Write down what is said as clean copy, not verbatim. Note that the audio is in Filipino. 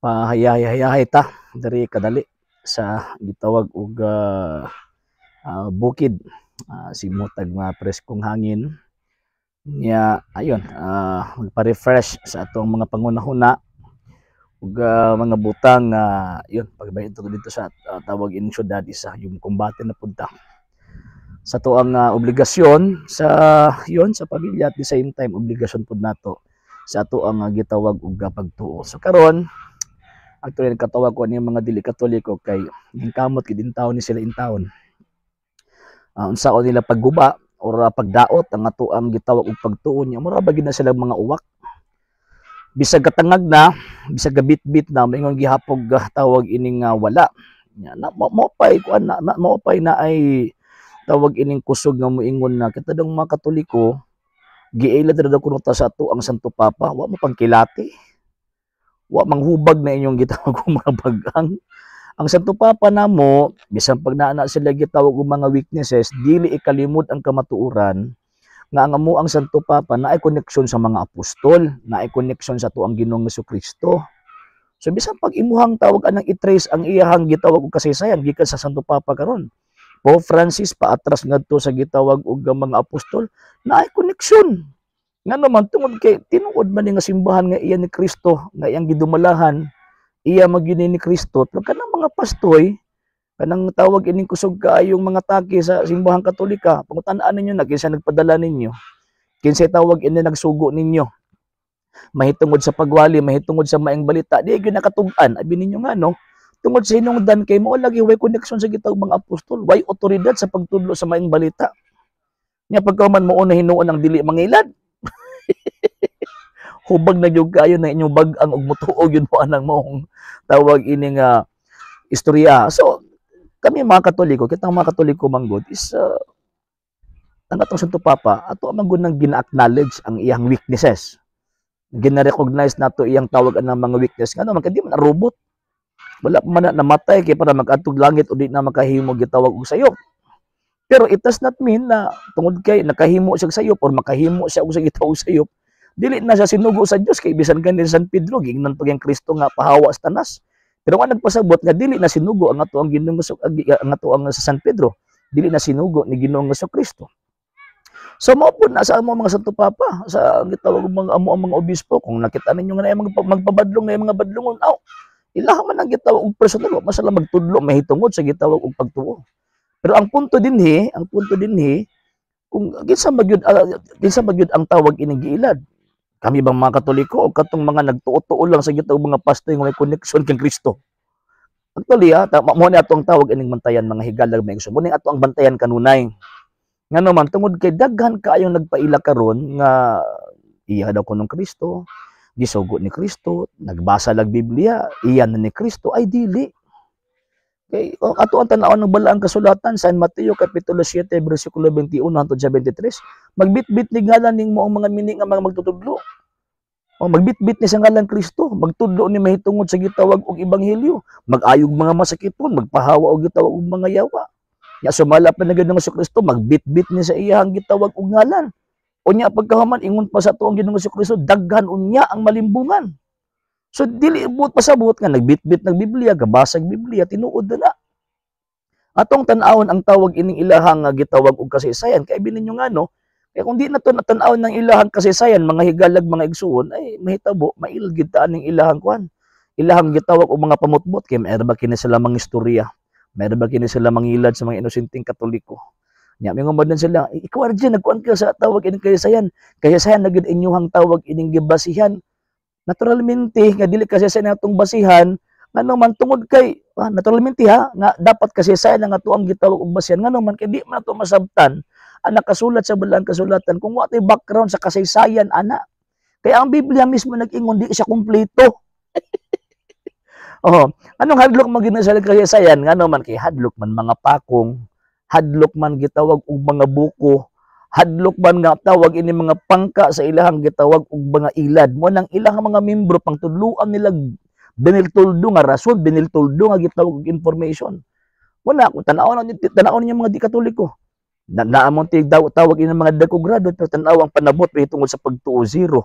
pahayahay ta diri kadali sa gitawag og bukid, simutag mga preskong hangin nya ayon, magpa-refresh sa atong mga pangunahuna ug mga butang nga yun pagbahin dito sa tawag in syudad isa yung kumbate na punta sa tuang obligasyon sa yon sa pamilya at the same time obligasyon pud nato sa ato ang gitawag og pagtuo. So karon actually katawag ko ni mga dili katoliko kay gingkamot gid in taon ni sila in taon. Unsaon nila pagguba or pagdaot ang ato ang gitawag og pagtuo niya mura ba gid na sila mga uwak. Bisag katangag na, bisag gabit-bit na maingon gihapog tawag ining wala. Na maupay kuan na maupay na ay tawag ining kusog nga moingon na kita dang mga Katoliko giilad ra kuno ta sa ato ang Santo Papa wa mo pangkilati. Wa manghubag na inyong gitawag og mga bagang. Ang Santo Papa namo bisan pag naa sila gitawag og mga weaknesses dili ikalimot ang kamatuoran nga ang amo ang Santo Papa naay koneksyon sa mga apostol, naay koneksyon sa tuang Ginoong Jesucristo. So bisan pag imuhang tawag anang i-trace ang iyahang gitawag og kasaysayan gikan sa Santo Papa karon. Pope Francis paatras ngadto sa gitawag og mga apostol, naay koneksyon. Nga naman tungod kay tinuod man nga simbahan nga iya ni Kristo, nga iyang gidumalahan, iya magyuni ni Kristo. Pero kanang mga pastoy kanang tawag ining kusog kaayong mga taki sa simbahang Katolika, pangutan-an ninyo na kinsa nagpadala ninyo, kinsay tawag ini nagsugo ninyo, mahitungod sa pagwali, mahitungod sa maayong balita, di gyud nakatug-an abi ninyo nga no, tungod sa hinungdan kay mao lagi way koneksyon sa gitawag mga apostol, way otoridad sa pagtudlo sa maayong balita. Nya pagkaman mo na hinuon ang dili mangilad. Hubag na gyud kayo na inyong bag-ang og motuog yun po anang maong tawag ini nga istorya. So kami mga Katoliko, kitang mga Katoliko manggod is ang atong Santo Papa ato manggod nang gina-acknowledge ang iyang weaknesses. Gina-recognize nato iyang tawag ang mga weakness nga naman kay di man robot. Wala man na namatay kay para mag-atog langit o di na makahimo gitawag og sayop. Pero it does not mean na tungod kay nakahimo siya og sayop or makahimo siya og gitawag sayop, dili na siya sinugo sa Dios kay bisan ganin San Pedro gingnan pag ang Kristo nga pahawa sa tanas. Pero nga nagpasabot nga dili na sinugo ang ato ang Ginoong ang ato ang sa San Pedro, dili na sinugo ni Ginoong Jesucristo. So mao pud na sa amo mga Santo Papa, sa gitawag mga amo ang mga obispo kung nakita ninyo nga magpabadlong nga mga badlongon, ilaha man ang gitawag og personal, masala magtudlo mahitungod sa gitawag og pagtuo. Pero ang punto dinhi, kung kinsa magyud ang tawag ining giilad. Kami bang mga Katoliko o katong mga nagtuo-tuo lang sa gitawag mga pastoy nga may koneksyon kang Kristo? Actually, mo ni ato ang tawag ining bantayan mga higalag may gusto. Mo ni ato ang bantayan kanunay. Nga naman tungod kay daghan kaayong nagpaila karon nga iya daw kunong Kristo, gisugo ni Kristo, nagbasa lag Biblia, iya na ni Kristo ay dili. Kay ato ang tan-aw ng balaang kasulatan San Mateo kapitulo 7 bersikulo 21 hangtod sa 23, magbitbit ni ngalan ning moong mga mini nga mga magtutudlo. O magbitbit ni sa ngalan Kristo, magtudlo ni mahitungod sa gitawag og ebanghelyo, magayog mga masakiton, magpahawa og gitawag og mga yawa. Ya sumala pa na gid ng Kristo, magbitbit ni sa iyang gitawag og ngalan. Unya pagkahuman ingon pa sa tuong Ginoong Kristo, daghan unya ang malimbungan. So dili buot pasabot nga nagbitbit ng Biblia, gabasag Biblia, tinuod na. Atong tan-awon ang tawag ining ilahang gitawag og kasaysayan kay bininyo nga no, kaya kung di na to tan-awon ng ilahang kasaysayan mga higalag mga igsuon ay mahitabo mailgid ta ning ilahang kuan. Ilahang gitawag og mga pamutbot kay mayra ba kini sila mga istorya, mayra ba kini sila mangilad sa mga inosenteng Katoliko. Nya mingon man sila, ikaw arjen nagkuan ka sa tawag ining kasaysayan, kasaysayan na gid inyong tawag ining gibasihan. Naturalmente nga dili kasi sa natong basihan ngano man tungod kay naturalmente nga dapat kasi sa nga ato ang gitawag og basihan ngano man kay di man ato masabtan ang nakasulat sa balaang kasulatan kung wa tay background sa kasaysayan ana. Kaya ang Biblia mismo nag-ingon di siya kumpleto. Anong hadlok man gid sa kasaysayan ngano man kay hadlok man mga pakong, hadlok man gitawag og mga buko, hadlok man nga tawag ini mga pangka sa ilahang gitawag og mga ilad mo nang ilahang mga membro pangtudloan nila biniltuldo nga rason, biniltuldo nga gitawag og information. Muna kung tan-awon niyo mga di Katoliko. Naamon ti tawag ini mga dagko grado pero tan-aw ang panabot tungod sa pagtuo zero.